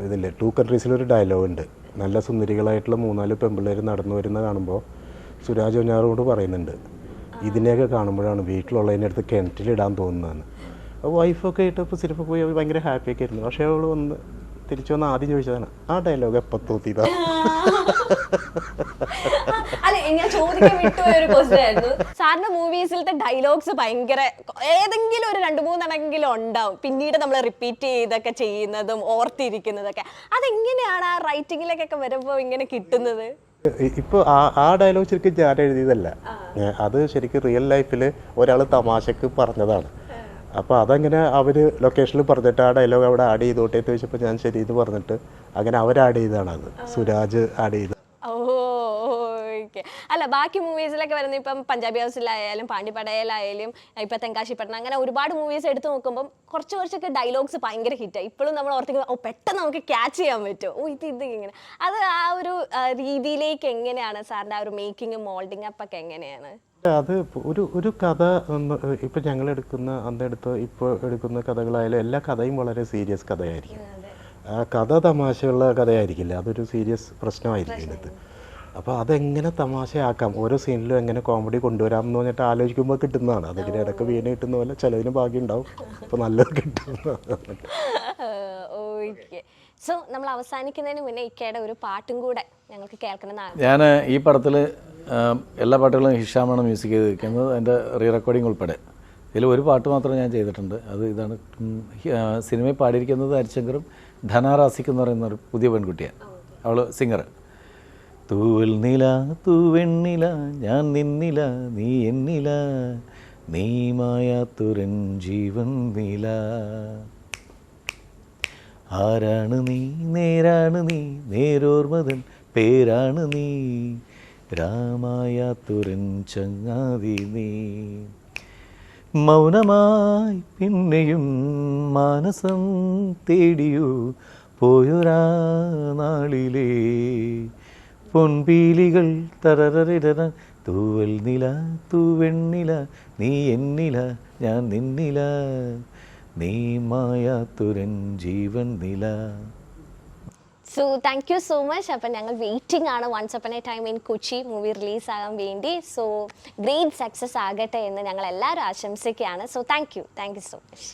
ഇതില്ലേ 2 കൺട്രീസിലൊരു ഡയലോഗുണ്ട്. നല്ല സുന്ദരികളായിട്ടുള്ള 3-4 പെൺപിള്ളേർ നടന്നു വരുന്ന കാണുമ്പോൾ സുരാജ് വെഞ്ഞാറമൂട് പറയുന്നുണ്ട്, ഇതിനെയൊക്കെ കാണുമ്പോഴാണ് വീട്ടിലുള്ളതിൻ്റെ അടുത്ത് കിണറ്റിലിടാൻ തോന്നുന്നതെന്ന്. അപ്പോൾ വൈഫൊക്കെ ആയിട്ട് ഇപ്പോൾ സിനിമ പോയി അവർ ഭയങ്കര ഹാപ്പിയൊക്കെ ആയിരുന്നു. പക്ഷേ അവൾ തിരിച്ചു വന്ന് ആദ്യം ചോദിച്ചതാണ്, ആ ഡയലോഗ് എപ്പോൾ തോന്നിയതാ? ഞാൻ ചോദിക്കാൻ വിട്ടുപോയ ഒരു ക്വസ്റ്റ്യൻ ആയിരുന്നു. സാറിന്റെ മൂവീസിലത്തെ ഡയലോഗ്സ് ഭയങ്കര ഏതെങ്കിലും ഒരു 2-3 ഉണ്ടാവും, പിന്നീട് നമ്മൾ റിപ്പീറ്റ് ചെയ്തൊക്കെ ചെയ്യുന്നതും ഓർത്തിരിക്കുന്നതൊക്കെ. അതെങ്ങനെയാണ് ആ റൈറ്റിങ്ങിലേക്കൊക്കെ വരുമ്പോൾ ഇങ്ങനെ കിട്ടുന്നത്? ഇപ്പോൾ ആ ഡയലോഗ് ശരിക്കും ഞാൻ എഴുതിയതല്ല, അത് ശരിക്കും റിയൽ ലൈഫിൽ ഒരാൾ തമാശക്ക് പറഞ്ഞതാണ്. അപ്പോൾ അതങ്ങനെ അവർ ലൊക്കേഷനിൽ പറഞ്ഞിട്ട് ആ ഡയലോഗ് അവിടെ ആഡ് ചെയ്തോട്ടെ എന്ന് ചോദിച്ചപ്പോൾ ഞാൻ ശരി എന്ന് പറഞ്ഞിട്ട് അങ്ങനെ അവർ ആഡ് ചെയ്തതാണ്. അത് സുരാജ് ആഡ് ചെയ്ത. ഓക്കെ. അല്ല, ബാക്കി മൂവീസിലൊക്കെ വരുന്ന ഇപ്പം പഞ്ചാബി ഹൗസിലായാലും പാണ്ടിപ്പടയിലായാലും ഇപ്പം തെങ്കാശിപ്പട്ടണം, അങ്ങനെ ഒരുപാട് മൂവീസ് എടുത്ത് നോക്കുമ്പം കുറച്ചൊക്കെ ഡയലോഗ്സ് ഭയങ്കര ഹിറ്റായി. ഇപ്പോഴും നമ്മൾ ഓർത്തിരിക്കും, പെട്ടെന്ന് നമുക്ക് ക്യാച്ച് ചെയ്യാൻ പറ്റുമോ, ഇത് ഇങ്ങനെ. അത് ആ ഒരു രീതിയിലേക്ക് എങ്ങനെയാണ് സാറിൻ്റെ ആ ഒരു മേക്കിങ്ങും മോൾഡിങ് അപ്പ് ഒക്കെ എങ്ങനെയാണ്? അത് ഒരു കഥ ഇപ്പം ഞങ്ങൾ ഇപ്പോൾ എടുക്കുന്ന കഥകളായാലും എല്ലാ കഥയും വളരെ സീരിയസ് കഥയായിരിക്കും. ആ കഥ തമാശയുള്ള കഥയായിരിക്കില്ല, അതൊരു സീരിയസ് പ്രശ്നമായിരിക്കും ഇതിനകത്ത്. അപ്പോൾ അതെങ്ങനെ തമാശയാക്കാം, ഓരോ സീനിലും എങ്ങനെ കോമഡി കൊണ്ടുവരാം എന്ന് പറഞ്ഞിട്ട് ആലോചിക്കുമ്പോൾ കിട്ടുന്നതാണ്. അതിങ്ങനെ ഇടയ്ക്ക് വീണ് കിട്ടുന്ന പോലെ ചിലതിന് ഭാഗ്യം ഉണ്ടാവും, അപ്പോൾ നല്ലത് കിട്ടും. ഓക്കെ. സോ നമ്മൾ അവസാനിക്കുന്നതിന് മുന്നേ ഇക്കയുടെ ഒരു പാട്ടും കൂടെ ഞങ്ങൾക്ക് കേൾക്കണമെന്നാണ്. ഞാൻ ഈ പടത്തിൽ എല്ലാ പാട്ടുകളും ഹിഷാമാണ് മ്യൂസിക് ചെയ്തിരിക്കുന്നത്, അതിൻ്റെ റീ റെക്കോർഡിംഗ് ഉൾപ്പെടെ. ഇതിൽ ഒരു പാട്ട് മാത്രമേ ഞാൻ ചെയ്തിട്ടുണ്ട്, അത് ഇതാണ്. സിനിമയിൽ പാടിയിരിക്കുന്നത് ഹരിശങ്കറും ധനാറാസിക് എന്ന് പറയുന്ന ഒരു പുതിയ പെൺകുട്ടിയാണ്, അവൾ സിംഗർ. തൂവൽ നില തൂവെണ്ണില ഞാൻ നിന്നില നീ എന്നില നീ മായാത്തുരൻ ജീവൻ നില. ആരാണ് നീ നേരാണ് നീ നേരോർമതൻ പേരാണ് നീ രാമായാത്തുരൻ ചങ്ങാതി നീ. മൗനമായി പിന്നെയും മാനസം തേടിയോ പോയൊരാ നാളിലേ പൊൻപീലികൾ തരരര. തൂവൽ നില തൂവെണ്ണില നീ എന്നില ഞാൻ നിന്നില നീ മായാത്തുരൻ ജീവൻ നില. So thank you so much. അപ്പം ഞങ്ങൾ വെയിറ്റിംഗ് ആണ് once upon a time in Kochi movie റിലീസാകാൻ വേണ്ടി. സോ ഗ്രേറ്റ് സക്സസ് ആകട്ടെ എന്ന് ഞങ്ങൾ എല്ലാവരും ആശംസിക്കുകയാണ്. So thank you so much.